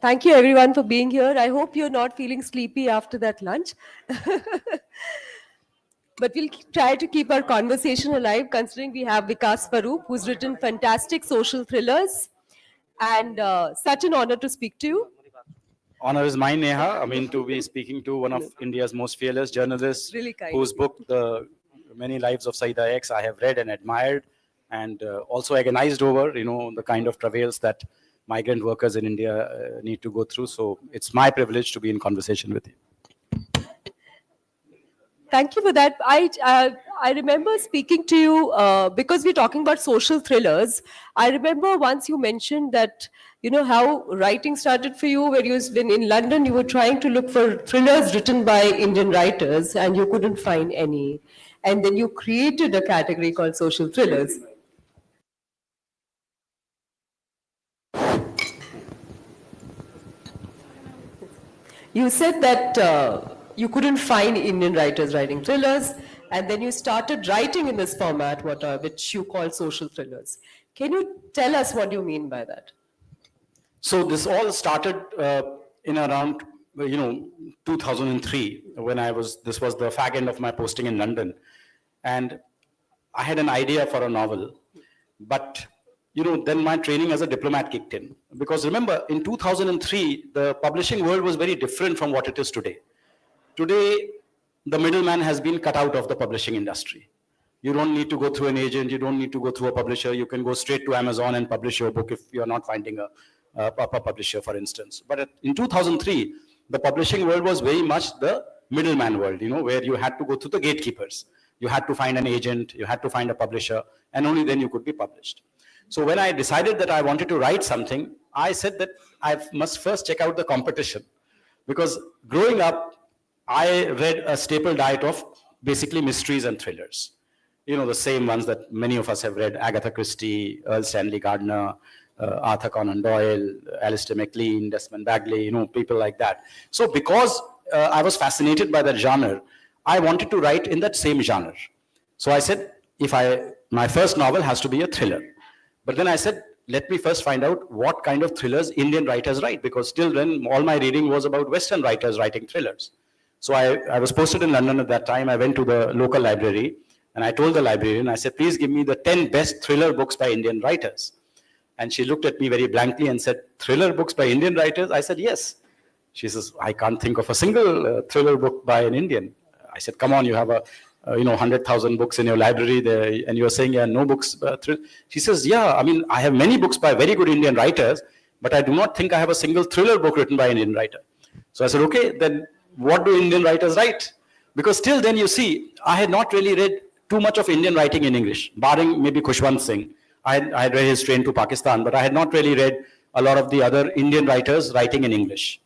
Thank you everyone for being here. I hope you're not feeling sleepy after that lunch. But we'll try to keep our conversation alive considering we have Vikas Farooq, who's written fantastic social thrillers. And such an honor to speak to you. Honor is mine, Neha. I mean, to be speaking to one of India's most fearless journalists, Really kind whose of you. book, The Many Lives of Saida X, I have read and admired, and also agonized over, the kind of travails that migrant workers in India need to go through. So it's my privilege to be in conversation with you. Thank you for that. I remember speaking to you because we're talking about social thrillers. I remember once you mentioned that, how writing started for you, where when in London, you were trying to look for thrillers written by Indian writers and you couldn't find any. And then you created a category called social thrillers. You said that you couldn't find Indian writers writing thrillers, and then you started writing in this format, which you call social thrillers. Can you tell us what you mean by that? So this all started in around 2003 when this was the fag end of my posting in London, and I had an idea for a novel, but then my training as a diplomat kicked in. Because remember, in 2003, the publishing world was very different from what it is today. Today, the middleman has been cut out of the publishing industry. You don't need to go through an agent, you don't need to go through a publisher, you can go straight to Amazon and publish your book if you're not finding a proper publisher, for instance. But in 2003, the publishing world was very much the middleman world, where you had to go through the gatekeepers. You had to find an agent, you had to find a publisher, and only then you could be published. So when I decided that I wanted to write something, I said that I must first check out the competition. Because growing up, I read a staple diet of basically mysteries and thrillers. The same ones that many of us have read: Agatha Christie, Earl Stanley Gardner, Arthur Conan Doyle, Alistair MacLean, Desmond Bagley, people like that. So because I was fascinated by that genre, I wanted to write in that same genre. So I said, my first novel has to be a thriller. But then I said, let me first find out what kind of thrillers Indian writers write, because till then all my reading was about Western writers writing thrillers. So I was posted in London at that time. I went to the local library and I told the librarian, I said, please give me the 10 best thriller books by Indian writers. And she looked at me very blankly and said, thriller books by Indian writers? I said, yes. She says, I can't think of a single thriller book by an Indian. I said, come on, you have 100,000 books in your library there, and you're saying, yeah, no books. She says, yeah, I have many books by very good Indian writers, but I do not think I have a single thriller book written by an Indian writer. So I said, okay, then what do Indian writers write? Because till then, you see, I had not really read too much of Indian writing in English, barring maybe Khushwant Singh. I had read his Train to Pakistan, but I had not really read a lot of the other Indian writers writing in English.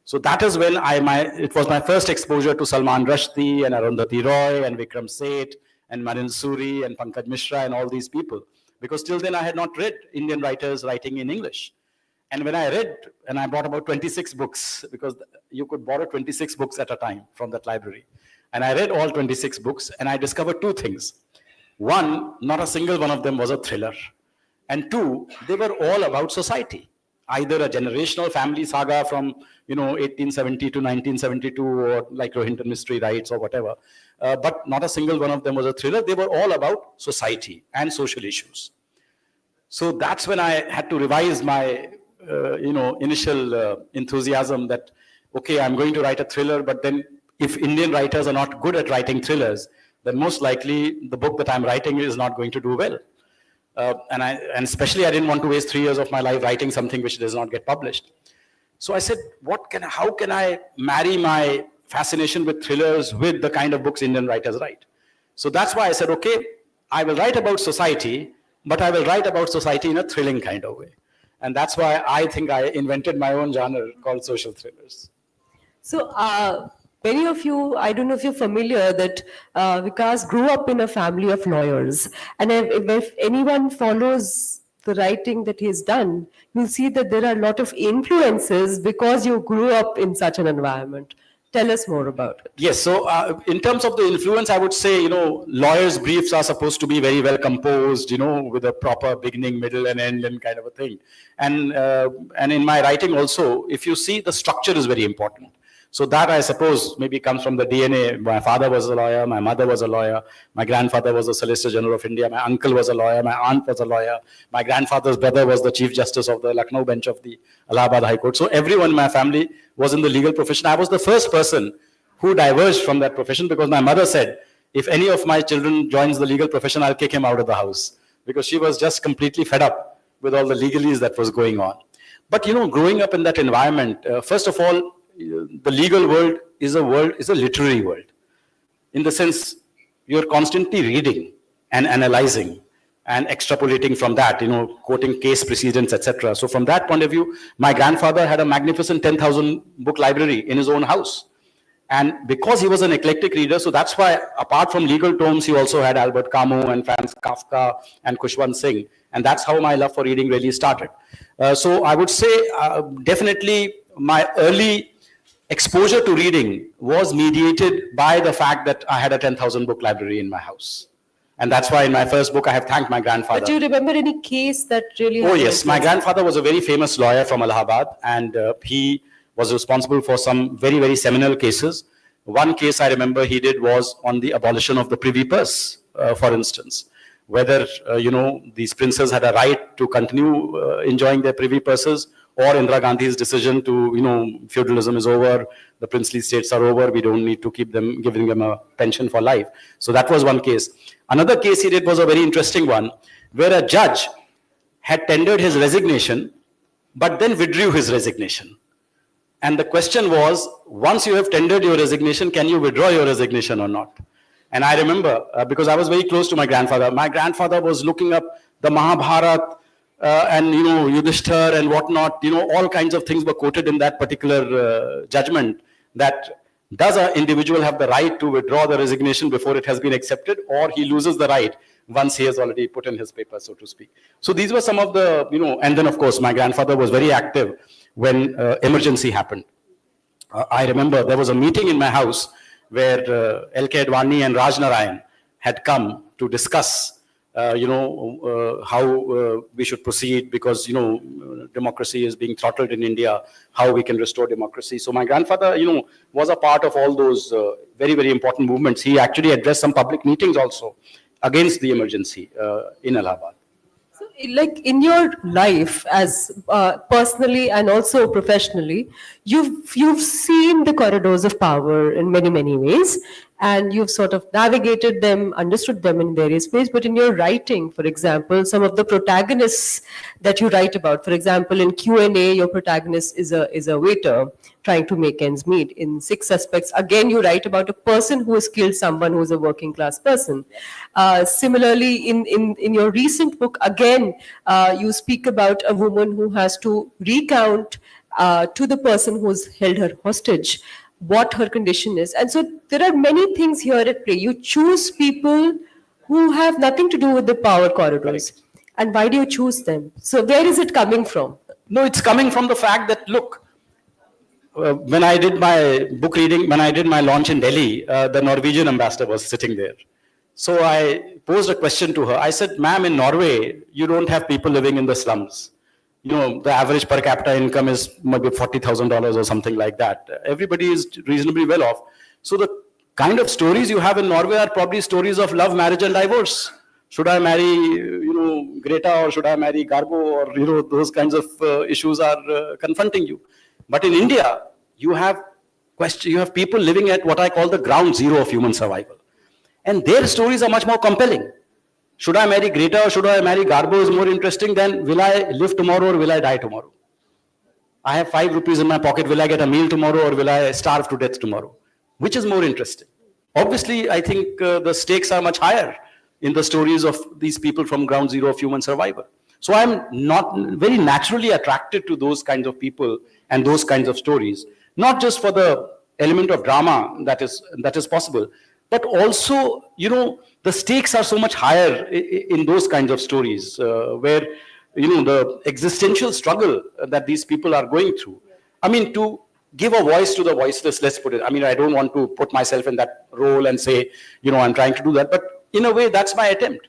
So that is when it was my first exposure to Salman Rushdie and Arundhati Roy and Vikram Seth and Marin Suri and Pankaj Mishra and all these people. Because till then I had not read Indian writers writing in English. And when I read, and I bought about 26 books, because you could borrow 26 books at a time from that library. And I read all 26 books and I discovered two things. One, not a single one of them was a thriller. And two, they were all about society. Either a generational family saga from 1870 to 1972, or like Rohinton Mystery Rights or whatever. But not a single one of them was a thriller. They were all about society and social issues. So that's when I had to revise my initial enthusiasm that, okay, I'm going to write a thriller, but then if Indian writers are not good at writing thrillers, then most likely the book that I'm writing is not going to do well. And especially I didn't want to waste 3 years of my life writing something which does not get published. So I said, how can I marry my fascination with thrillers with the kind of books Indian writers write? So that's why I said, okay, I will write about society, but I will write about society in a thrilling kind of way. And that's why I think I invented my own genre called social thrillers. So many of you, I don't know if you're familiar, that Vikas grew up in a family of lawyers. And if anyone follows the writing that he has done, you'll see that there are a lot of influences because you grew up in such an environment. Tell us more about it. Yes, so in terms of the influence, I would say, lawyers' briefs are supposed to be very well composed, with a proper beginning, middle, and end, and kind of a thing. And in my writing also, if you see, the structure is very important. So that, I suppose, maybe comes from the DNA. My father was a lawyer, my mother was a lawyer, my grandfather was the Solicitor General of India, my uncle was a lawyer, my aunt was a lawyer, my grandfather's brother was the Chief Justice of the Lucknow bench of the Allahabad High Court. So everyone in my family was in the legal profession. I was the first person who diverged from that profession, because my mother said, if any of my children joins the legal profession, I'll kick him out of the house, because she was just completely fed up with all the legalese that was going on. But growing up in that environment, first of all, the legal world is a literary world, in the sense you're constantly reading and analyzing and extrapolating from that, quoting case precedents, etc. So from that point of view, my grandfather had a magnificent 10,000 book library in his own house. And because he was an eclectic reader, so that's why, apart from legal tomes, he also had Albert Camus and Franz Kafka and Khushwant Singh. And that's how my love for reading really started. So I would say definitely my early exposure to reading was mediated by the fact that I had a 10,000 book library in my house. And that's why in my first book, I have thanked my grandfather. But do you remember any case that really... Oh, yes. My grandfather was a very famous lawyer from Allahabad, and he was responsible for some very, very seminal cases. One case I remember he did was on the abolition of the privy purse, for instance. Whether, these princes had a right to continue enjoying their privy purses, or Indira Gandhi's decision to, feudalism is over, the princely states are over, we don't need to keep them, giving them a pension for life. So that was one case. Another case he did was a very interesting one, where a judge had tendered his resignation, but then withdrew his resignation. And the question was, once you have tendered your resignation, can you withdraw your resignation or not? And I remember, because I was very close to my grandfather was looking up the Mahabharata, and Yudhishthir and whatnot, all kinds of things were quoted in that particular judgment, that does an individual have the right to withdraw the resignation before it has been accepted, or he loses the right once he has already put in his paper, so to speak. So these were some of the, and then of course my grandfather was very active when emergency happened. I remember there was a meeting in my house where L.K. Advani and Raj Narayan had come to discuss how we should proceed, because, democracy is being throttled in India, how we can restore democracy. So my grandfather, was a part of all those very, very important movements. He actually addressed some public meetings also against the emergency in Allahabad. So, like in your life, as personally and also professionally, you've seen the corridors of power in many, many ways, and you've sort of navigated them, understood them in various ways. But in your writing, for example, some of the protagonists that you write about, for example, in Q&A, your protagonist is a waiter trying to make ends meet. In Six Suspects, again, you write about a person who has killed someone who is a working class person. Similarly, in your recent book, again, you speak about a woman who has to recount to the person who's held her hostage what her condition is. And so there are many things here at play. You choose people who have nothing to do with the power corridors. Correct. And why do you choose them? So where is it coming from? No, it's coming from the fact that, look, when I did my book reading, when I did my launch in Delhi, the Norwegian ambassador was sitting there. So I posed a question to her. I said, ma'am, in Norway, you don't have people living in the slums. The average per capita income is maybe $40,000 or something like that. Everybody is reasonably well off. So the kind of stories you have in Norway are probably stories of love, marriage, and divorce. Should I marry, Greta, or should I marry Garbo, or, those kinds of issues are confronting you. But in India, you have people living at what I call the ground zero of human survival. And their stories are much more compelling. Should I marry Greta or should I marry Garbo is more interesting than will I live tomorrow or will I die tomorrow? I have 5 rupees in my pocket, will I get a meal tomorrow or will I starve to death tomorrow? Which is more interesting? Obviously, I think the stakes are much higher in the stories of these people from ground zero of human survival. So I'm not very naturally attracted to those kinds of people and those kinds of stories, not just for the element of drama that is possible, but also, the stakes are so much higher in those kinds of stories where, the existential struggle that these people are going through. I mean, to give a voice to the voiceless, let's put it. I mean, I don't want to put myself in that role and say, I'm trying to do that, but in a way, that's my attempt.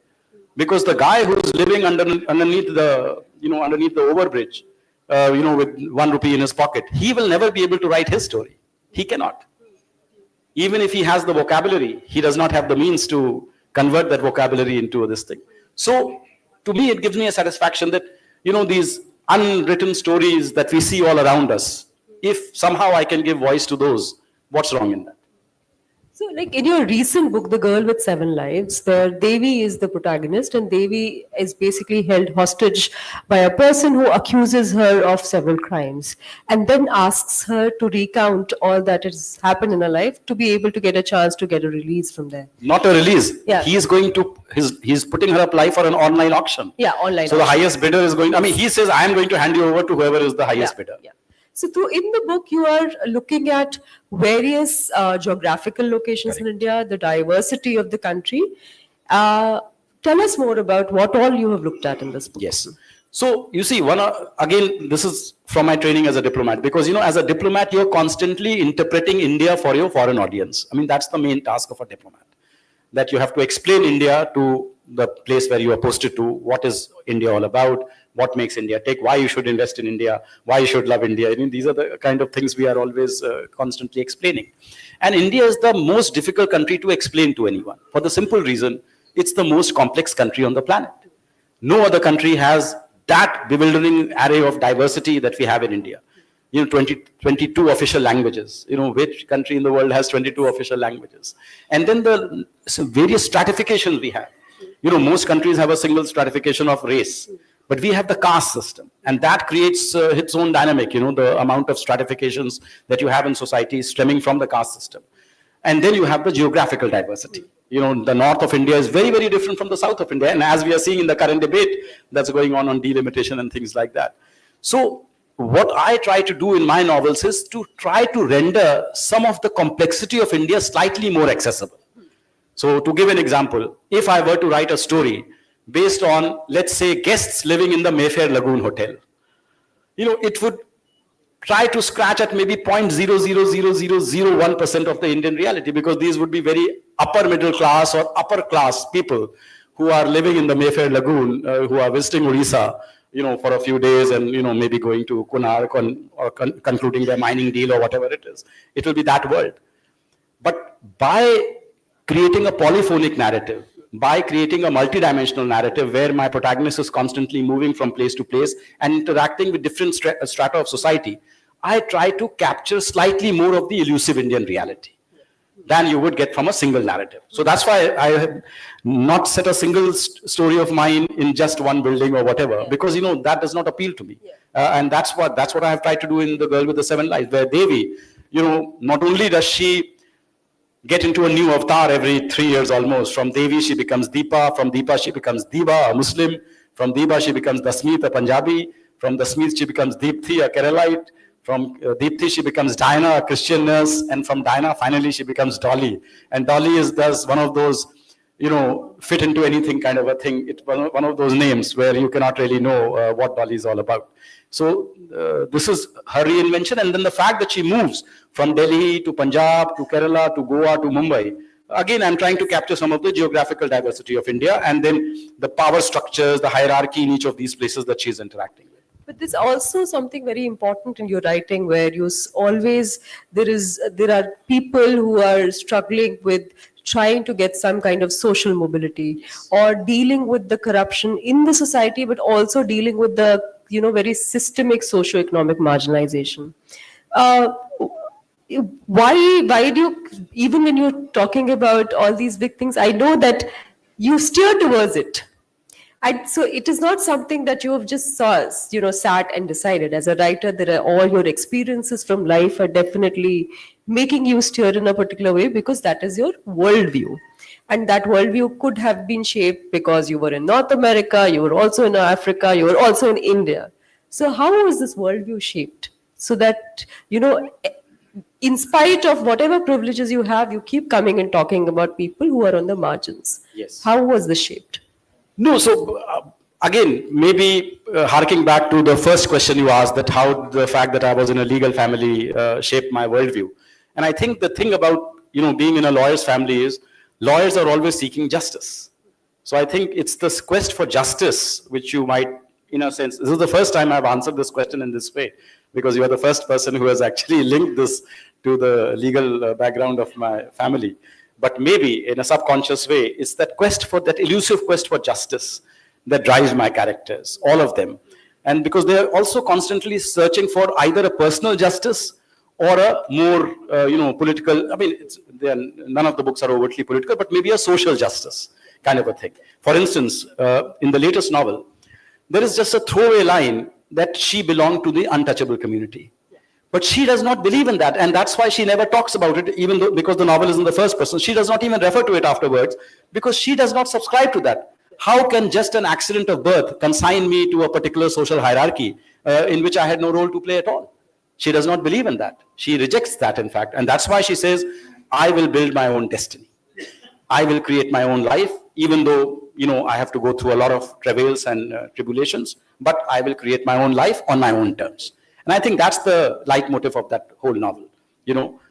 Because the guy who's living underneath the, underneath the overbridge, with 1 rupee in his pocket, he will never be able to write his story. He cannot. Even if he has the vocabulary, he does not have the means to convert that vocabulary into this thing. So, to me, it gives me a satisfaction that, these unwritten stories that we see all around us, if somehow I can give voice to those, what's wrong in that? So, like in your recent book, The Girl with Seven Lives, where Devi is the protagonist, and Devi is basically held hostage by a person who accuses her of several crimes, and then asks her to recount all that has happened in her life to be able to get a chance to get a release from there. Not a release. Yeah. He's putting her up live for an online auction. Yeah, online. So the highest bidder is going, he says, I am going to hand you over to whoever is the highest bidder. Yeah. So in the book, you are looking at various geographical locations in India, the diversity of the country. Tell us more about what all you have looked at in this book. Yes. So you see, again, this is from my training as a diplomat, because, as a diplomat, you're constantly interpreting India for your foreign audience. I mean, that's the main task of a diplomat, that you have to explain India to the place where you are posted to. What is India all about? What makes India tick? Why you should invest in India? Why you should love India? I mean, these are the kind of things we are always constantly explaining. And India is the most difficult country to explain to anyone, for the simple reason, it's the most complex country on the planet. No other country has that bewildering array of diversity that we have in India. 22 official languages. Which country in the world has 22 official languages? And then the various stratifications we have. Most countries have a single stratification of race, but we have the caste system, and that creates its own dynamic. The amount of stratifications that you have in society stemming from the caste system. And then you have the geographical diversity. The north of India is very, very different from the south of India. And as we are seeing in the current debate that's going on delimitation and things like that. So what I try to do in my novels is to try to render some of the complexity of India slightly more accessible. So to give an example, if I were to write a story based on, let's say, guests living in the Mayfair Lagoon Hotel, it would try to scratch at maybe 0.00001% of the Indian reality, because these would be very upper middle class or upper class people who are living in the Mayfair Lagoon, who are visiting Odisha, for a few days and, maybe going to Konark or concluding their mining deal or whatever it is. It will be that world. But by creating a polyphonic narrative, by creating a multidimensional narrative where my protagonist is constantly moving from place to place and interacting with different strata of society, I try to capture slightly more of the elusive Indian reality than you would get from a single narrative. So that's why I have not set a single story of mine in just one building or whatever, because, that does not appeal to me. And that's what I have tried to do in The Girl with the Seven Lives, where Devi, not only does she get into a new avatar every 3 years almost. From Devi, she becomes Deepa. From Deepa, she becomes Diva, a Muslim. From Diva, she becomes Dasmeet, a Punjabi. From Dasmeet, she becomes Deepthi, a Keralite. From Deepthi, she becomes Diana, a Christian nurse. And from Diana, finally, she becomes Dolly. And Dolly is thus one of those, fit into anything kind of a thing. It's one of those names where you cannot really know what Dolly is all about. So this is her reinvention. And then the fact that she moves from Delhi to Punjab to Kerala to Goa to Mumbai. Again, I'm trying to capture some of the geographical diversity of India and then the power structures, the hierarchy in each of these places that she's interacting with. But there's also something very important in your writing where you always, there are people who are struggling with trying to get some kind of social mobility or dealing with the corruption in the society, but also dealing with the, very systemic socio-economic marginalization. Why do you, even when you're talking about all these big things, I know that you steer towards it. So it is not something that you have just sat and decided. As a writer, there are all your experiences from life are definitely making you steer in a particular way because that is your worldview. And that worldview could have been shaped because you were in North America, you were also in Africa, you were also in India. So how was this worldview shaped? So that, in spite of whatever privileges you have, you keep coming and talking about people who are on the margins. Yes. How was this shaped? No, so again, maybe harking back to the first question you asked, that how the fact that I was in a legal family shaped my worldview. And I think the thing about, being in a lawyer's family is lawyers are always seeking justice. So I think it's this quest for justice, which you might, in a sense, this is the first time I've answered this question in this way, because you are the first person who has actually linked this to the legal background of my family. But maybe in a subconscious way, it's that quest for, that elusive quest for justice that drives my characters, all of them. And because they are also constantly searching for either a personal justice or a more, political, I mean, none of the books are overtly political, but maybe a social justice kind of a thing. For instance, in the latest novel, there is just a throwaway line that she belonged to the untouchable community. But she does not believe in that, and that's why she never talks about it, even though, because the novel is in the first person. She does not even refer to it afterwards, because she does not subscribe to that. How can just an accident of birth consign me to a particular social hierarchy in which I had no role to play at all? She does not believe in that. She rejects that, in fact, and that's why she says, I will build my own destiny. I will create my own life, even though, I have to go through a lot of travails and tribulations, but I will create my own life on my own terms. And I think that's the leitmotif of that whole novel,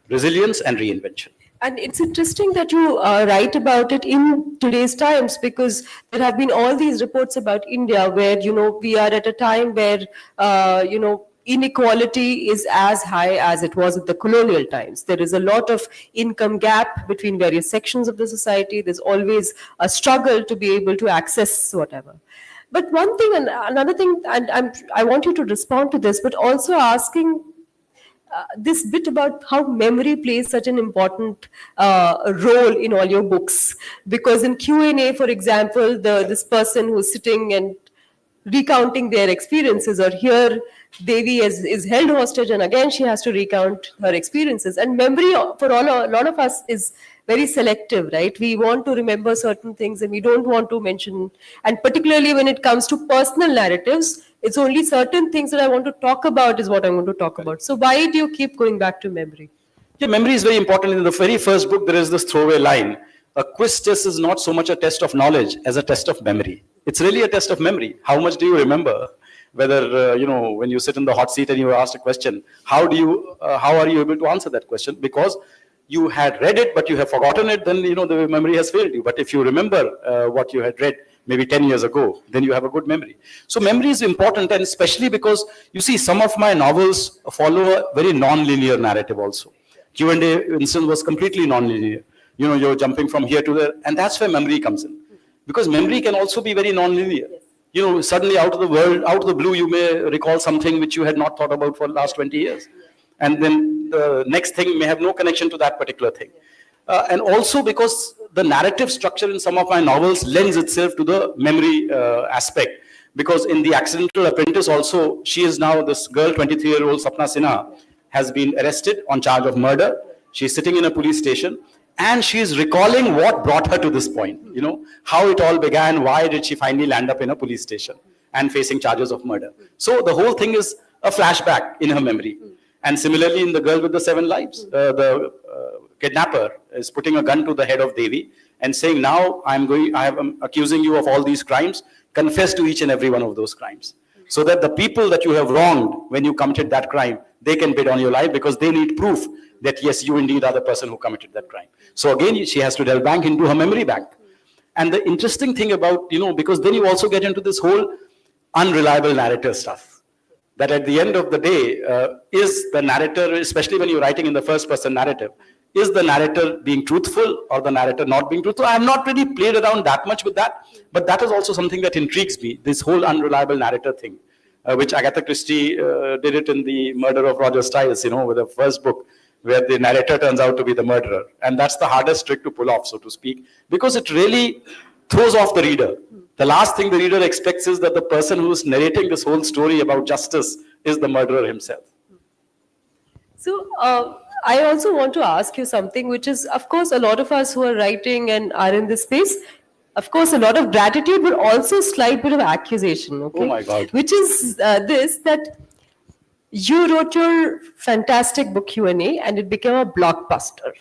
resilience and reinvention. And it's interesting that you write about it in today's times, because there have been all these reports about India where, we are at a time where, inequality is as high as it was at the colonial times. There is a lot of income gap between various sections of the society. There's always a struggle to be able to access whatever. But one thing and another thing, and I want you to respond to this, but also asking this bit about how memory plays such an important role in all your books. Because in Q&A, for example, this person who's sitting and recounting their experiences, or here Devi is held hostage and again she has to recount her experiences. And memory for a lot of us is very selective, right? We want to remember certain things and we don't want to mention, and particularly when it comes to personal narratives, it's only certain things that I want to talk about is what I want to talk about. So why do you keep going back to memory? Yeah, memory is very important. In the very first book, there is this throwaway line. A quiz test is not so much a test of knowledge as a test of memory. It's really a test of memory. How much do you remember? Whether, when you sit in the hot seat and you are asked a question, how are you able to answer that question? Because you had read it, but you have forgotten it, then, the memory has failed you. But if you remember what you had read maybe 10 years ago, then you have a good memory. So memory is important, and especially because, you see, some of my novels follow a very non-linear narrative also. Q&A, for instance, was completely non-linear. You're jumping from here to there, and that's where memory comes in. Because memory can also be very non-linear. Suddenly out of the blue, you may recall something which you had not thought about for the last 20 years. And then the next thing may have no connection to that particular thing. And also because the narrative structure in some of my novels lends itself to the memory aspect. Because in The Accidental Apprentice also, she is now, this girl, 23-year-old Sapna Sinha, has been arrested on charge of murder. She's sitting in a police station, and she's recalling what brought her to this point, how it all began, why did she finally land up in a police station and facing charges of murder. So the whole thing is a flashback in her memory. And similarly, in The Girl with the Seven Lives, the kidnapper is putting a gun to the head of Devi and saying, now I'm accusing you of all these crimes, confess to each and every one of those crimes. So that the people that you have wronged when you committed that crime, they can bid on your life because they need proof that yes, you indeed are the person who committed that crime. So again, she has to delve back into her memory bank. And the interesting thing about, because then you also get into this whole unreliable narrator stuff. That at the end of the day, is the narrator, especially when you're writing in the first person narrative, is the narrator being truthful or the narrator not being truthful? I have not really played around that much with that, but that is also something that intrigues me, this whole unreliable narrator thing, which Agatha Christie did it in The Murder of Roger Stiles, with the first book, where the narrator turns out to be the murderer. And that's the hardest trick to pull off, so to speak, because it really throws off the reader. The last thing the reader expects is that the person who's narrating this whole story about justice is the murderer himself. So I also want to ask you something, which is, of course, a lot of us who are writing and are in this space, of course, a lot of gratitude, but also a slight bit of accusation. Okay? Oh my God. Which is that you wrote your fantastic book Q&A and it became a blockbuster.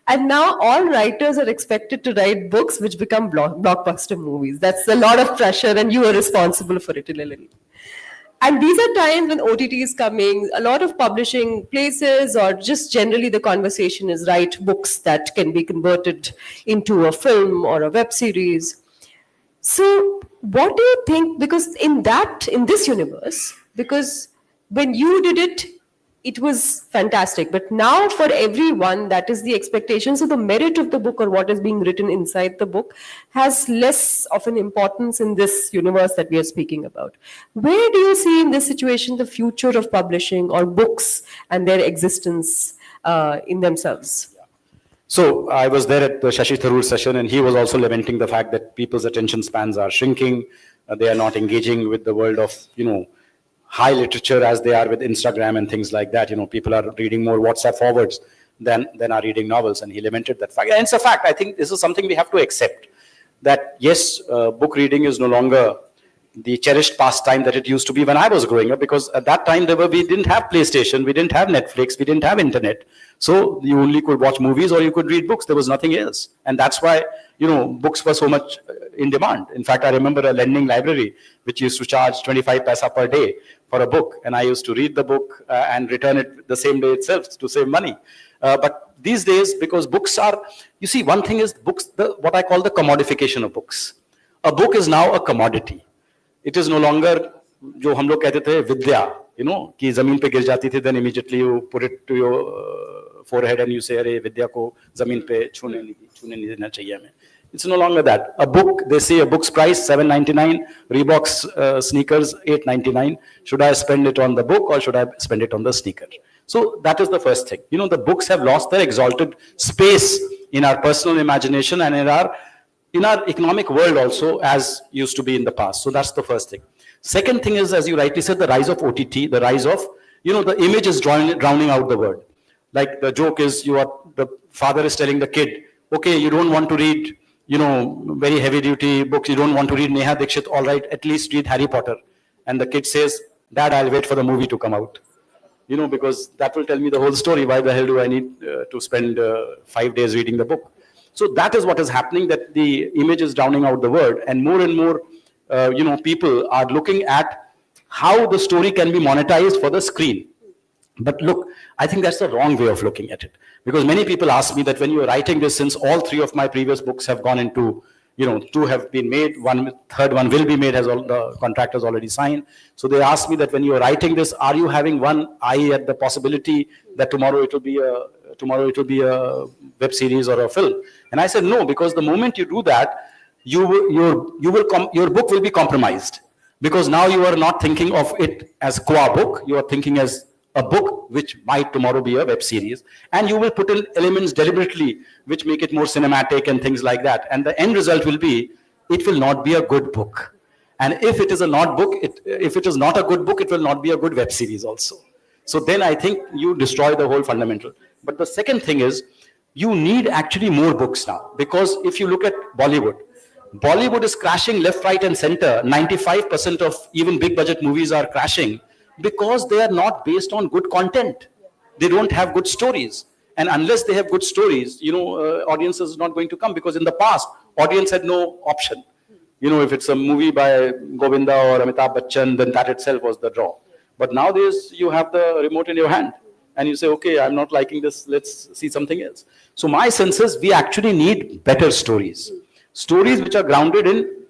And now all writers are expected to write books which become blockbuster movies. That's a lot of pressure, and you are responsible for it in a little. And these are times when OTT is coming, a lot of publishing places, or just generally the conversation is write books that can be converted into a film or a web series. So, what do you think? Because in this universe, because when you did it, it was fantastic. But now, for everyone, that is the expectation. So, the merit of the book or what is being written inside the book has less of an importance in this universe that we are speaking about. Where do you see in this situation the future of publishing or books and their existence in themselves? So I was there at the Shashi Tharoor session, and he was also lamenting the fact that people's attention spans are shrinking. They are not engaging with the world of, high literature as they are with Instagram and things like that. People are reading more WhatsApp forwards than are reading novels, and he lamented that fact. And it's a fact. I think this is something we have to accept, that yes, book reading is no longer the cherished pastime that it used to be when I was growing up, because at that time we didn't have PlayStation, we didn't have Netflix, we didn't have internet. So you only could watch movies or you could read books. There was nothing else. And that's why, books were so much in demand. In fact, I remember a lending library which used to charge 25 paisa per day for a book. And I used to read the book and return it the same day itself to save money. But these days, because books are, you see, one thing is books, what I call the commodification of books. A book is now a commodity. It is no longer, जो हम लोग कहते थे विद्या, कि जमीन पे गिर जाती थी, then immediately you put it to your forehead and you say, अरे विद्या को जमीन पे छूने नहीं देना चाहिए हमें. It's no longer that. A book, they say a book's price $7.99, Reebok's sneakers $8.99. Should I spend it on the book or should I spend it on the sneaker? So that is the first thing. The books have lost their exalted space in our personal imagination and in our economic world also, as used to be in the past. So that's the first thing. Second thing is, as you rightly said, the rise of OTT, the rise of, the image is drowning out the word. Like the joke is, the father is telling the kid, okay, you don't want to read, very heavy duty books, you don't want to read Neha Dikshit, all right, at least read Harry Potter. And the kid says, Dad, I'll wait for the movie to come out. Because that will tell me the whole story. Why the hell do I need to spend 5 days reading the book? So that is what is happening, that the image is drowning out the word, and more, people are looking at how the story can be monetized for the screen. But look, I think that's the wrong way of looking at it, because many people ask me that when you are writing this, since all 3 of my previous books have gone into, 2 have been made, third one will be made, as all the contractors already signed. So they ask me that when you are writing this, are you having one eye at the possibility that tomorrow it will be a web series or a film? And I said no, because the moment you do that, your book will be compromised, because now you are not thinking of it as qua book, you are thinking as a book which might tomorrow be a web series, and you will put in elements deliberately which make it more cinematic and things like that, and the end result will be, it will not be a good book. And if it is if it is not a good book, it will not be a good web series also. So then I think you destroy the whole fundamental. But the second thing is, you need actually more books now, because if you look at Bollywood is crashing left, right, and center. 95% of even big budget movies are crashing because they are not based on good content. They don't have good stories. And unless they have good stories, audience is not going to come, because in the past, audience had no option. If it's a movie by Govinda or Amitabh Bachchan, then that itself was the draw. But nowadays, you have the remote in your hand and you say, okay, I'm not liking this, let's see something else. So my sense is, we actually need better stories. Stories which are grounded in,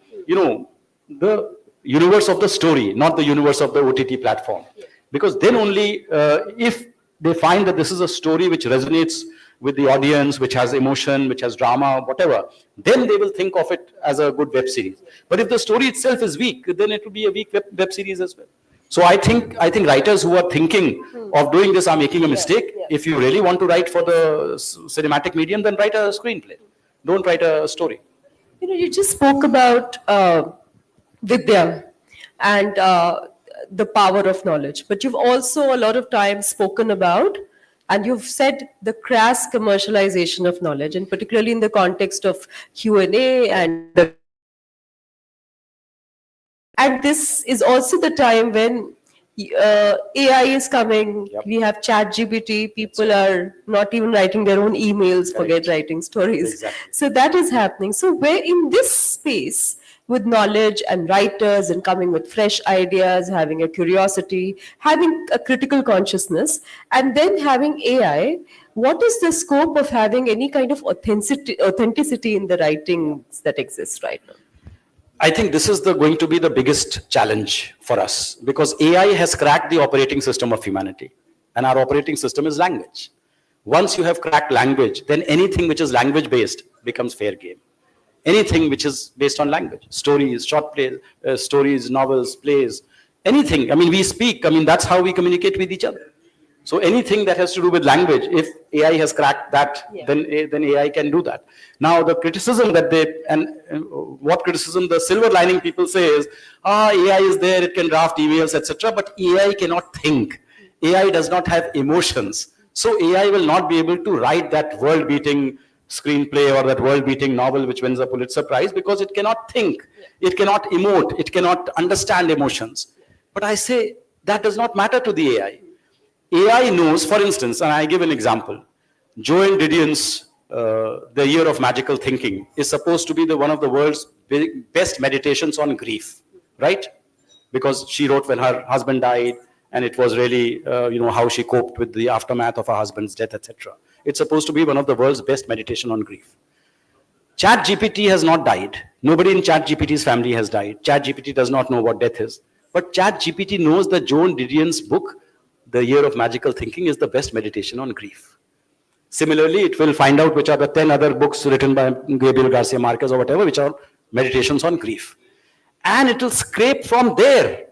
the universe of the story, not the universe of the OTT platform. Because then only, if they find that this is a story which resonates with the audience, which has emotion, which has drama, whatever, then they will think of it as a good web series. But if the story itself is weak, then it will be a weak web series as well. So I think writers who are thinking of doing this are making a mistake. If you really want to write for the cinematic medium, then write a screenplay. Don't write a story. You just spoke about Vidya and the power of knowledge, but you've also a lot of times spoken about, and you've said, the crass commercialization of knowledge, and particularly in the context of Q&A and this is also the time when AI is coming. Yep. We have ChatGPT. People are not even writing their own emails, forget writing stories. Exactly. So that is happening. So where in this space, with knowledge and writers and coming with fresh ideas, having a curiosity, having a critical consciousness, and then having AI, what is the scope of having any kind of authenticity in the writings that exist right now? I think this is going to be the biggest challenge for us because AI has cracked the operating system of humanity, and our operating system is language. Once you have cracked language, then anything which is language based becomes fair game. Anything which is based on language, stories, short plays, stories, novels, plays, anything. I mean, we speak. I mean, that's how we communicate with each other. So anything that has to do with language, if AI has cracked that, then AI can do that. Now the criticism that what criticism the silver lining people say is, AI is there, it can draft emails, etc. But AI cannot think. AI does not have emotions. So AI will not be able to write that world-beating screenplay or that world-beating novel which wins a Pulitzer Prize because it cannot think, it cannot emote, it cannot understand emotions. But I say that does not matter to the AI. AI knows, for instance, and I give an example, Joan Didion's The Year of Magical Thinking is supposed to be one of the world's best meditations on grief, right? Because she wrote when her husband died, and it was really, how she coped with the aftermath of her husband's death, etc. It's supposed to be one of the world's best meditation on grief. ChatGPT has not died. Nobody in ChatGPT's family has died. ChatGPT does not know what death is. But ChatGPT knows that Joan Didion's book, The Year of Magical Thinking, is the best meditation on grief. Similarly, it will find out which are the 10 other books written by Gabriel Garcia Marquez or whatever, which are meditations on grief. And it will scrape from there.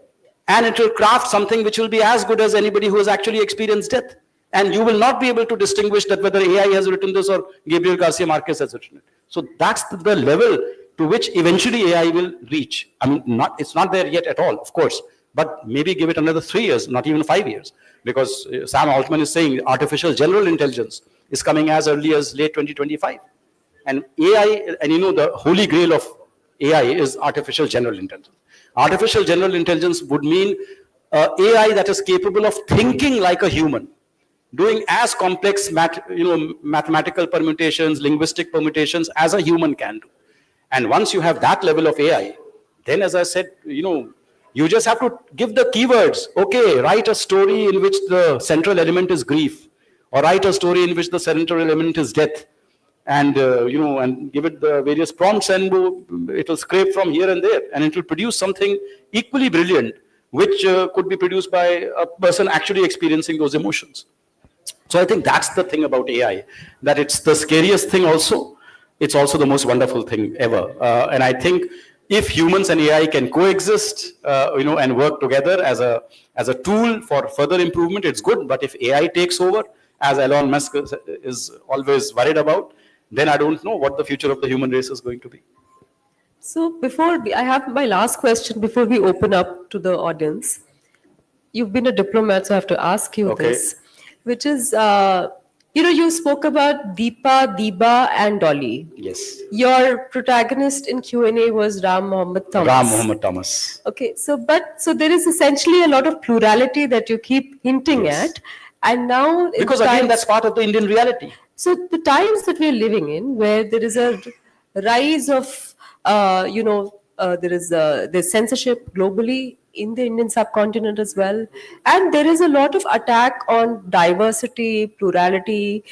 And it will craft something which will be as good as anybody who has actually experienced death. And you will not be able to distinguish that whether AI has written this or Gabriel Garcia Marquez has written it. So that's the level to which eventually AI will reach. I mean, it's not there yet at all, of course. But maybe give it another 3 years, not even 5 years. Because Sam Altman is saying artificial general intelligence is coming as early as late 2025. And AI, and the holy grail of AI is artificial general intelligence. Artificial general intelligence would mean AI that is capable of thinking like a human, doing as complex mathematical permutations, linguistic permutations as a human can do. And once you have that level of AI, then as I said, you just have to give the keywords. Okay, write a story in which the central element is grief, or write a story in which the central element is death, and and give it the various prompts, and it will scrape from here and there, and it will produce something equally brilliant, which could be produced by a person actually experiencing those emotions. So I think that's the thing about AI, that it's the scariest thing also. It's also the most wonderful thing ever. And I think if humans and AI can coexist, and work together as a tool for further improvement, it's good. But if AI takes over, as Elon Musk is always worried about, then I don't know what the future of the human race is going to be. So I have my last question before we open up to the audience. You've been a diplomat, so I have to ask you this, which is, you spoke about Deepa, Diba, and Dolly. Yes. Your protagonist in Q&A was Ram Mohammed Thomas. Ram Mohammed Thomas. Okay, so there is essentially a lot of plurality that you keep hinting at, and now because again that's part of the Indian reality. So the times that we are living in, where there is a rise of, there's censorship globally in the Indian subcontinent as well, and there is a lot of attack on diversity, plurality,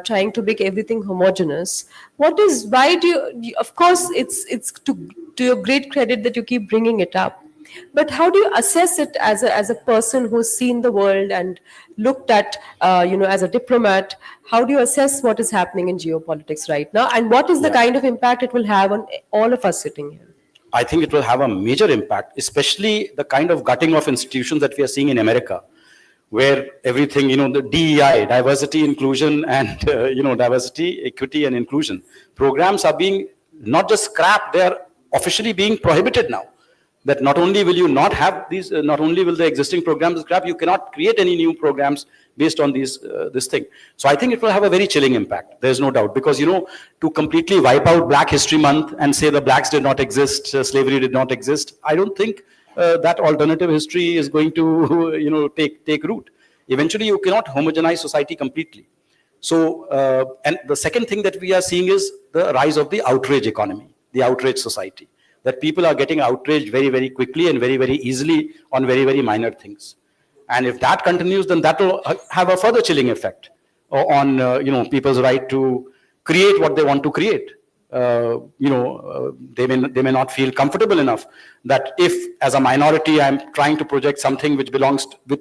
trying to make everything homogenous. Why do you? Of course, it's to your great credit that you keep bringing it up. But how do you assess it as a person who's seen the world and looked at, as a diplomat? How do you assess what is happening in geopolitics right now, and what is the kind of impact it will have on all of us sitting here? I think it will have a major impact, especially the kind of gutting of institutions that we are seeing in America, where everything, the DEI, diversity, inclusion, and, diversity, equity, and inclusion programs are being not just scrapped, they are officially being prohibited now. That not only will you not have these, not only will the existing programs scrap, you cannot create any new programs based on this thing. So I think it will have a very chilling impact. There's no doubt, because to completely wipe out Black History Month and say the blacks did not exist, slavery did not exist, I don't think that alternative history is going to, take root. Eventually, you cannot homogenize society completely. So, and the second thing that we are seeing is the rise of the outrage economy, the outrage society, that people are getting outraged very, very quickly and very, very easily on very, very minor things. And if that continues, then that will have a further chilling effect on, people's right to create what they want to create. They may not feel comfortable enough that if, as a minority, I'm trying to project something which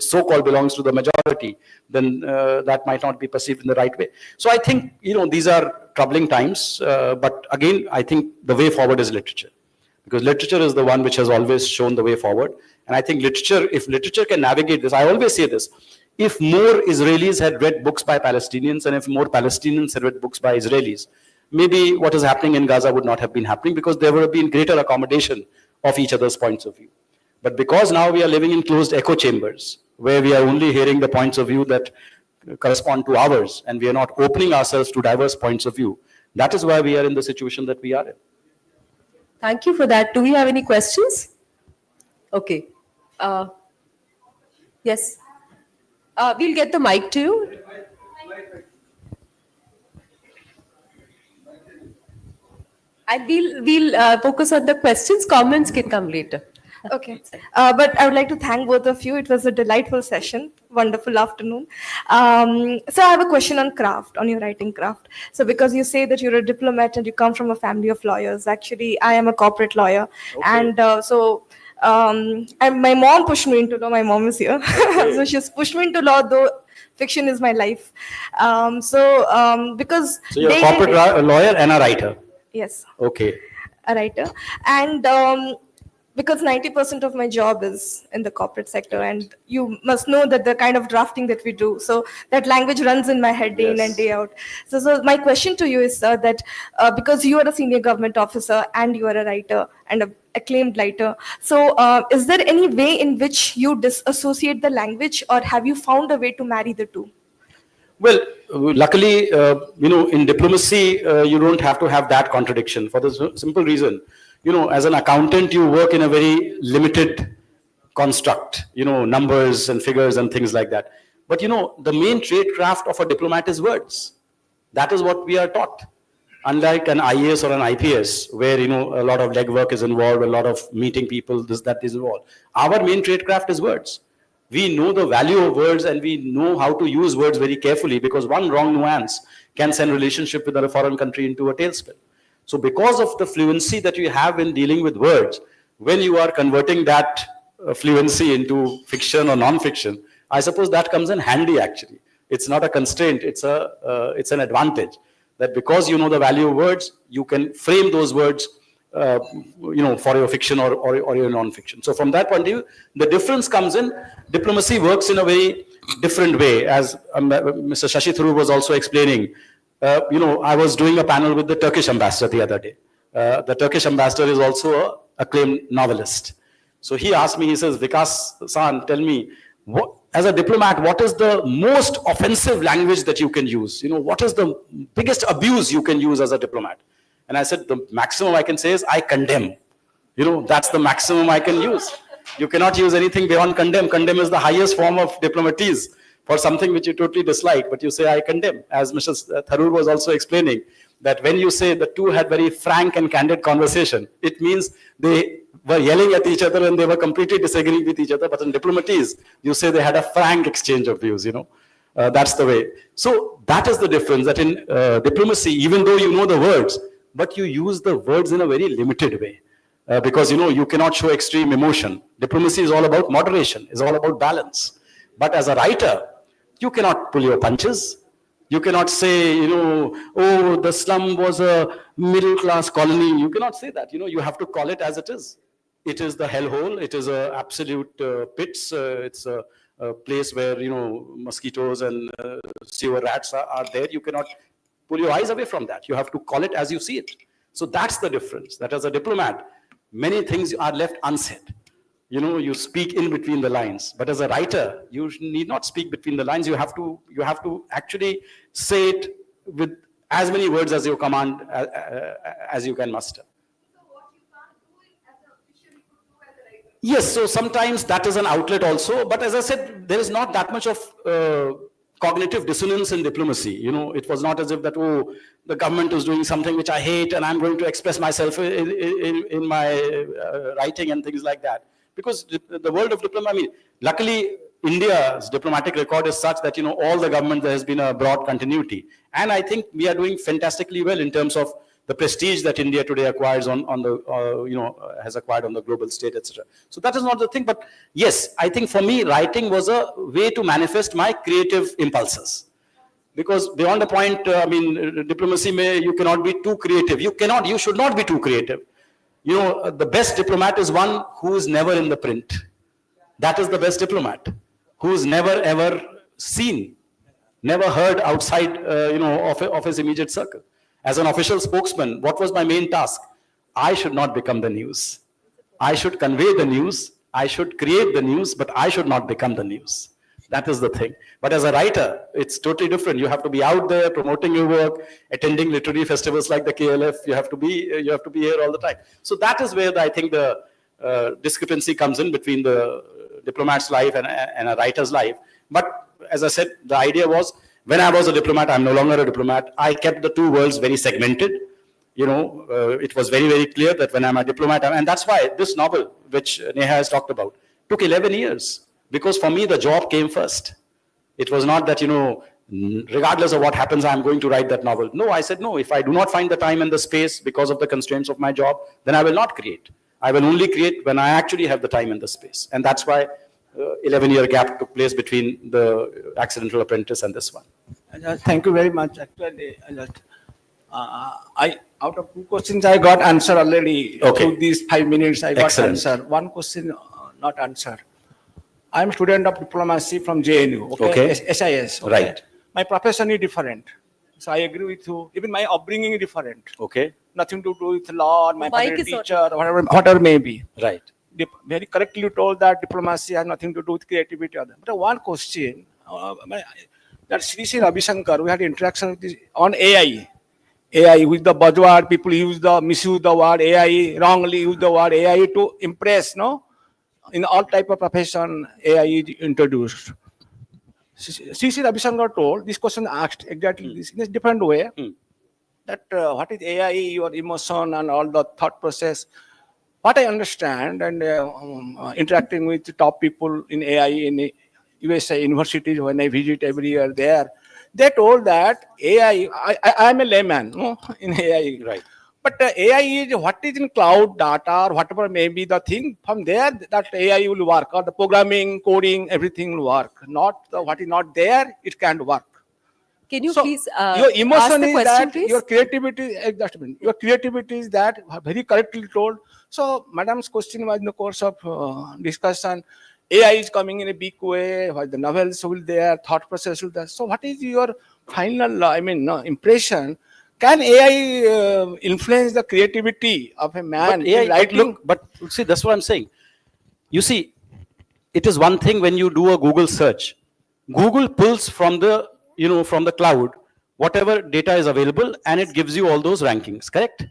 so-called belongs to the majority, then that might not be perceived in the right way. So I think, these are troubling times. But again, I think the way forward is literature, because literature is the one which has always shown the way forward. And I think if literature can navigate this, I always say this: if more Israelis had read books by Palestinians, and if more Palestinians had read books by Israelis, maybe what is happening in Gaza would not have been happening, because there would have been greater accommodation of each other's points of view. But because now we are living in closed echo chambers, where we are only hearing the points of view that correspond to ours, and we are not opening ourselves to diverse points of view, that is why we are in the situation that we are in. Thank you for that. Do we have any questions? Okay. Yes. We'll get the mic to you. And we'll focus on the questions. Comments can come later. Okay. But I would like to thank both of you. It was a delightful session. Wonderful afternoon. So I have a question on craft, on your writing craft. So because you say that you're a diplomat and you come from a family of lawyers, actually, I am a corporate lawyer. Okay. And my mom pushed me into law. My mom is here. Okay. So she's pushed me into law, though fiction is my life. Because... So you're a corporate lawyer and a writer? Yes. Okay. A writer. And because 90% of my job is in the corporate sector, and you must know that the kind of drafting that we do, so that language runs in my head day in and day out. So my question to you is, sir, that because you are a senior government officer and you are a writer and an acclaimed writer, so is there any way in which you disassociate the language, or have you found a way to marry the two? Well, luckily, in diplomacy, you don't have to have that contradiction, for the simple reason, as an accountant, you work in a very limited construct, numbers and figures and things like that. But, the main trade craft of a diplomat is words. That is what we are taught. Unlike an IAS or an IPS, where, a lot of legwork is involved, a lot of meeting people, that is involved. Our main trade craft is words. We know the value of words, and we know how to use words very carefully, because one wrong nuance can send relationship with a foreign country into a tailspin. So because of the fluency that you have in dealing with words, when you are converting that fluency into fiction or non-fiction, I suppose that comes in handy actually. It's not a constraint, it's an advantage. That because you know the value of words, you can frame those words for your fiction or your non-fiction. So from that point of view, the difference comes in, diplomacy works in a very different way. As Mr. Shashi Tharoor was also explaining, I was doing a panel with the Turkish ambassador the other day. The Turkish ambassador is also an acclaimed novelist. So he asked me, he says, Vikas San, tell me, as a diplomat, what is the most offensive language that you can use? What is the biggest abuse you can use as a diplomat? And I said, the maximum I can say is, I condemn. That's the maximum I can use. You cannot use anything beyond condemn. Condemn is the highest form of diplomatese for something which you totally dislike, but you say, I condemn. As Mr. Tharoor was also explaining, that when you say the two had very frank and candid conversation, it means they were yelling at each other and they were completely disagreeing with each other. But in diplomatese, you say they had a frank exchange of views, That's the way. So that is the difference, that in diplomacy, even though you know the words, but you use the words in a very limited way. Because, you cannot show extreme emotion. Diplomacy is all about moderation, is all about balance. But as a writer, you cannot pull your punches. You cannot say, oh, the slum was a middle-class colony. You cannot say that. You have to call it as it is. It is the hellhole. It is an absolute pits. It's a place where, mosquitoes and sewer rats are there. You cannot pull your eyes away from that. You have to call it as you see it. So that's the difference. That as a diplomat, many things are left unsaid. You speak in between the lines. But as a writer, you need not speak between the lines. You have to actually say it with as many words as you command, as you can muster. So what you can't do as an official, you could do as a writer? Yes, so sometimes that is an outlet also, but as I said, there is not that much of cognitive dissonance in diplomacy. It was not as if that, oh, the government is doing something which I hate and I'm going to express myself in my writing and things like that. Because the world of diplomacy, I mean, luckily, India's diplomatic record is such that, all the government, there has been a broad continuity. And I think we are doing fantastically well in terms of the prestige that India today acquires has acquired on the global stage, etc. So that is not the thing. But yes, I think for me, writing was a way to manifest my creative impulses. Because beyond the point, diplomacy, you cannot be too creative. You should not be too creative. The best diplomat is one who is never in the print. That is the best diplomat, who is never ever seen, never heard outside, of his immediate circle. As an official spokesman, what was my main task? I should not become the news. I should convey the news. I should create the news, but I should not become the news. That is the thing. But as a writer, it's totally different. You have to be out there promoting your work, attending literary festivals like the KLF. You have to be here all the time. So that is where I think the discrepancy comes in between the diplomat's life and a writer's life. But as I said, the idea was, when I was a diplomat, I'm no longer a diplomat. I kept the two worlds very segmented. It was very, very clear that when I'm a diplomat, and that's why this novel, which Neha has talked about, took 11 years. Because for me, the job came first. It was not that, regardless of what happens, I'm going to write that novel. No, I said, no, if I do not find the time and the space because of the constraints of my job, then I will not create. I will only create when I actually have the time and the space. And that's why 11-year gap took place between the Accidental Apprentice and this one. Thank you very much. Actually, out of two questions, I got answer already. Okay. Through these 5 minutes, I got Excellent. answer. One question not answered. I'm student of diplomacy from JNU. Okay. SIS. Okay? Right. My profession is different. So I agree with you. Even my upbringing is different. Okay. Nothing to do with law, or my Mic father is teacher, or whatever may be. Right. Very correctly told that diplomacy has nothing to do with creativity. But one question, that Sri Ravi Shankar, we had interaction with this, on AI. AI, with the buzzword, people misuse the word AI, wrongly use the word AI to impress, no? In all type of profession, AI is introduced. Sri Ravi Shankar told, this question asked exactly this in a different way, that what is AI, your emotion and all the thought process. What I understand, and interacting with the top people in AI in USA universities when I visit every year there, they told that AI, I am a layman, no, in AI. Right. But AI is what is in cloud data or whatever may be the thing, from there that AI will work, or the programming, coding, everything will work. Not what is not there, it can't work. Can you So please your ask emotion the is question, that please? your creativity, exactly. Your creativity is that very correctly told. So, madam's question was in the course of discussion. AI is coming in a big way. What the novels will there, thought process will there. So, what is your final, impression? Can AI influence the creativity of a man But AI, in writing? look, but see, that's what I'm saying. You see, it is one thing when you do a Google search. Google pulls from the, from the cloud, whatever data is available, and it gives you all those rankings, correct?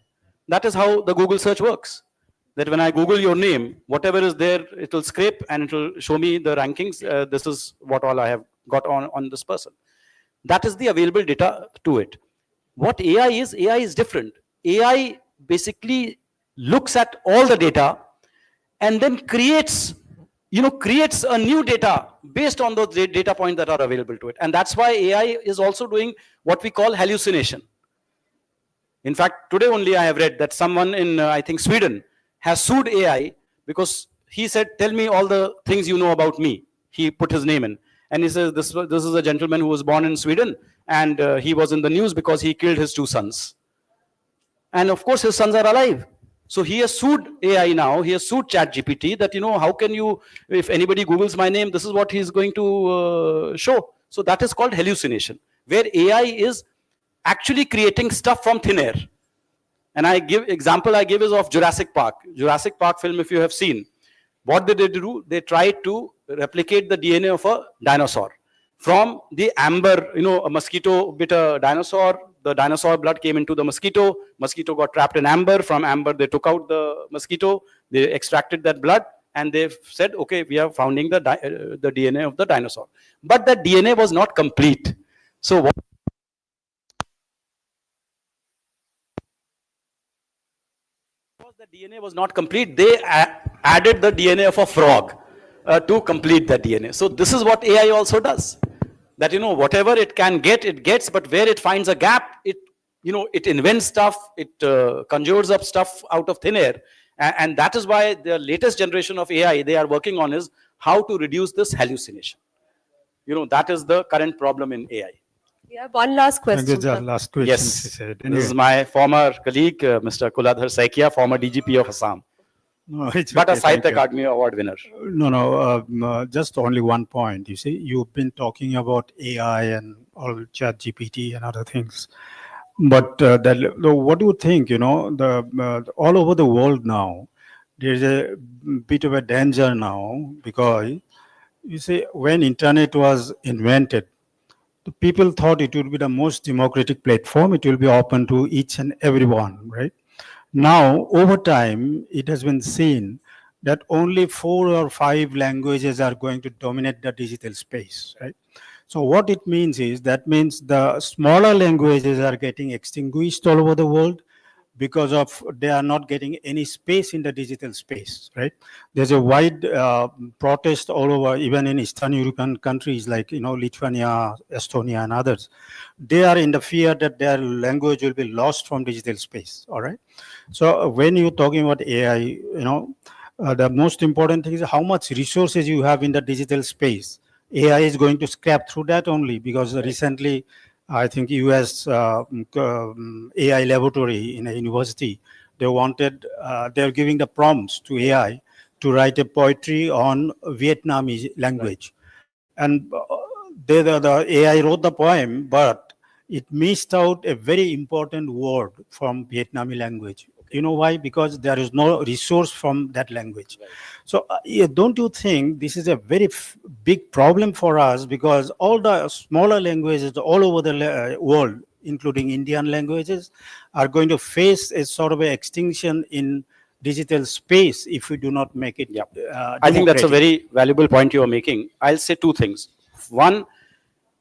That is how the Google search works. That when I Google your name, whatever is there, it will scrape and it will show me the rankings. This is what all I have got on this person. That is the available data to it. What AI is different. AI basically looks at all the data and then creates a new data based on those data points that are available to it. And that's why AI is also doing what we call hallucination. In fact, today only I have read that someone in, I think, Sweden has sued AI because he said, tell me all the things you know about me. He put his name in. And he says, this is a gentleman who was born in Sweden, and he was in the news because he killed his 2 sons. And of course, his sons are alive. So he has sued AI now. He has sued ChatGPT that, how can you, if anybody Googles my name, this is what he's going to show. So that is called hallucination, where AI is actually creating stuff from thin air. And example I give is of Jurassic Park. Jurassic Park film, if you have seen, what did they do? They tried to replicate the DNA of a dinosaur. From the amber, a mosquito bit a dinosaur, the dinosaur blood came into the mosquito got trapped in amber, from amber they took out the mosquito, they extracted that blood, and they've said, okay, we are founding the DNA of the dinosaur. But that DNA was not complete. So what the DNA was not complete, they added the DNA of a frog to complete the DNA. So this is what AI also does. That, whatever it can get, it gets, but where it finds a gap, it invents stuff, it conjures up stuff out of thin air. And that is why the latest generation of AI they are working on is how to reduce this hallucination. That is the current problem in AI. We have one last question. The last question, she Yes, said. this is my former colleague, Mr. Kuladhar Saikia, former DGP of Assam, No, it's but a okay, thank Sahitya you. Academy Award winner. No, just only one point. You see, you've been talking about AI and all ChatGPT and other things. But what do you think, all over the world now, there's a bit of a danger now because, you see, when internet was invented, the people thought it would be the most democratic platform. It will be open to each and everyone, right? Now, over time, it has been seen that only 4 or 5 languages are going to dominate the digital space, right? So what it means is, that means the smaller languages are getting extinguished all over the world because of they are not getting any space in the digital space, right? There's a wide protest all over, even in Eastern European countries like, Lithuania, Estonia and others. They are in the fear that their language will be lost from digital space, all right? So when you're talking about AI, the most important thing is how much resources you have in the digital space. AI is going to scrap through that only because recently, I think US AI laboratory in a university, they're giving the prompts to AI to write a poetry on Vietnamese language. And the AI wrote the poem, but it missed out a very important word from Vietnamese language. You know why? Because there is no resource from that language. So don't you think this is a very big problem for us, because all the smaller languages all over the world, including Indian languages, are going to face a sort of an extinction in digital space if we do not make it I think that's a democratic. very valuable point you are making. I'll say two things. One,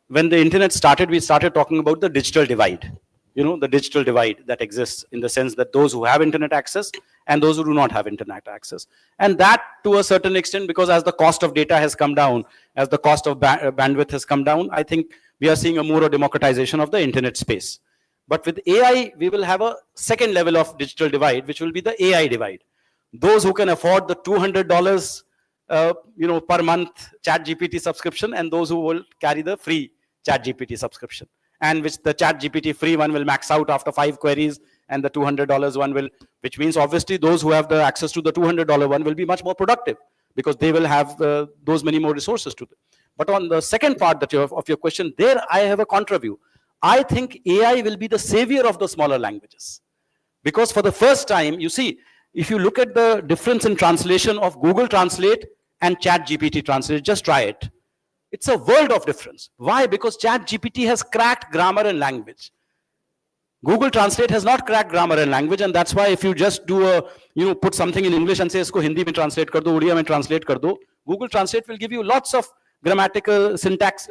when the internet started, we started talking about the digital divide. The digital divide that exists in the sense that those who have internet access and those who do not have internet access. And that, to a certain extent, because as the cost of data has come down, as the cost of bandwidth has come down, I think we are seeing a more democratization of the internet space. But with AI, we will have a second level of digital divide, which will be the AI divide. Those who can afford the $200 per month ChatGPT subscription, and those who will carry the free ChatGPT subscription, and which the ChatGPT free one will max out after 5 queries, and the $200 one will, which means obviously those who have the access to the $200 one will be much more productive because they will have those many more resources to them. But on the second part of your question, there I have a contra view. I think AI will be the savior of the smaller languages, because for the first time, you see, if you look at the difference in translation of Google Translate and ChatGPT Translate, just try it. It's a world of difference. Why? Because ChatGPT has cracked grammar and language. Google Translate has not cracked grammar and language, and that's why if you just do put something in English and say, isko Hindi mein translate kar do, Odia mein translate kar do, Google Translate will give you lots of grammatical syntax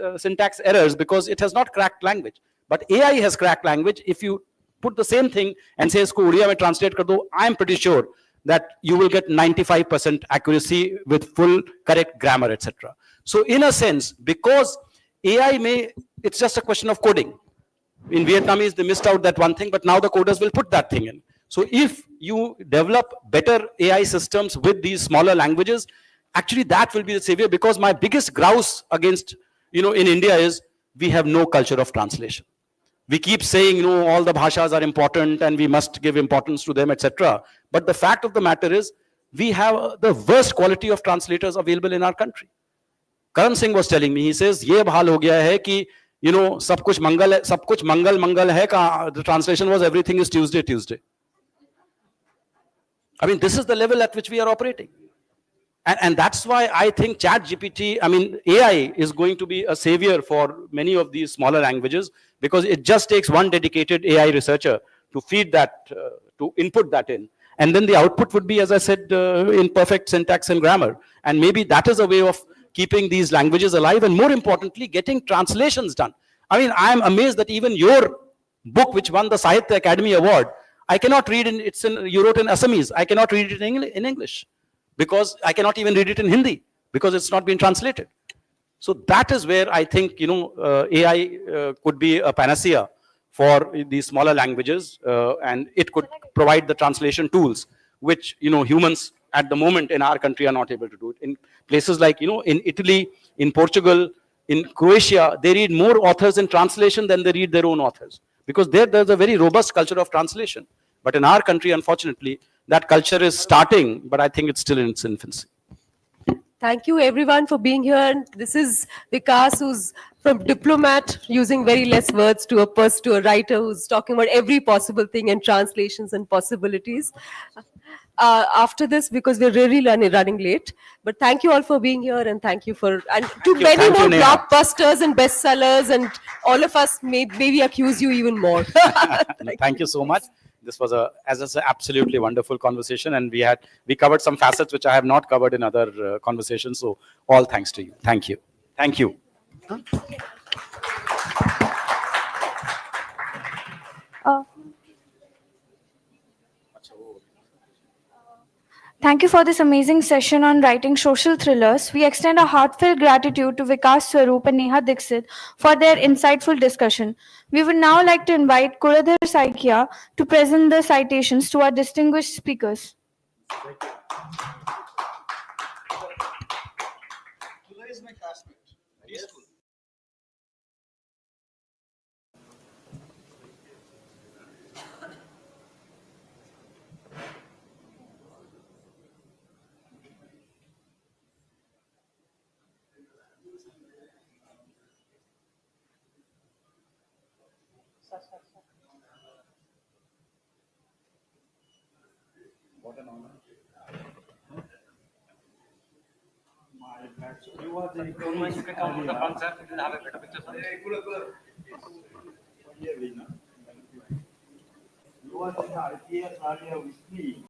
errors because it has not cracked language. But AI has cracked language. If you put the same thing and say, isko Odia mein translate kar do, I'm pretty sure that you will get 95% accuracy with full correct grammar, etc. So in a sense, because AI it's just a question of coding. In Vietnamese, they missed out that one thing, but now the coders will put that thing in. So if you develop better AI systems with these smaller languages, actually that will be the savior, because my biggest grouse against, in India is we have no culture of translation. We keep saying, all the bhashas are important and we must give importance to them, etc. But the fact of the matter is, we have the worst quality of translators available in our country. Karan Singh was telling me, he says, ye bhal ho gaya hai ki, sab kuch mangal hai, the translation was everything is Tuesday. I mean, this is the level at which we are operating. And that's why I think ChatGPT, AI is going to be a savior for many of these smaller languages, because it just takes one dedicated AI researcher to feed that, to input that in. And then the output would be, as I said, in perfect syntax and grammar. And maybe that is a way of keeping these languages alive, and more importantly, getting translations done. I mean, I am amazed that even your book, which won the Sahitya Academy Award, I cannot read in, you wrote in Assamese, I cannot read it in English, because I cannot even read it in Hindi, because it's not been translated. So that is where I think, AI could be a panacea for these smaller languages, and it could provide the translation tools, which, humans at the moment in our country are not able to do it. In places like, in Italy, in Portugal, in Croatia, they read more authors in translation than they read their own authors, because there's a very robust culture of translation. But in our country, unfortunately, that culture is starting, but I think it's still in its infancy. Thank you everyone for being here. And this is Vikas, who's from diplomat, using very less words, to a writer who's talking about every possible thing and translations and possibilities. After this, because we're really running late. But thank you all for being here, and thank you for, and to many Thank you, more Neha. blockbusters and bestsellers, and all of us maybe accuse you even more. Thank you so much. This was as I said, absolutely wonderful conversation, and we covered some facets which I have not covered in other conversations. So all thanks to you. Thank you. Thank you. Thank you for this amazing session on writing social thrillers. We extend our heartfelt gratitude to Vikas Swaroop and Neha Dixit for their insightful discussion. We would now like to invite Kuladhar Saikia to present the citations to our distinguished speakers. You are the IPS earlier with me.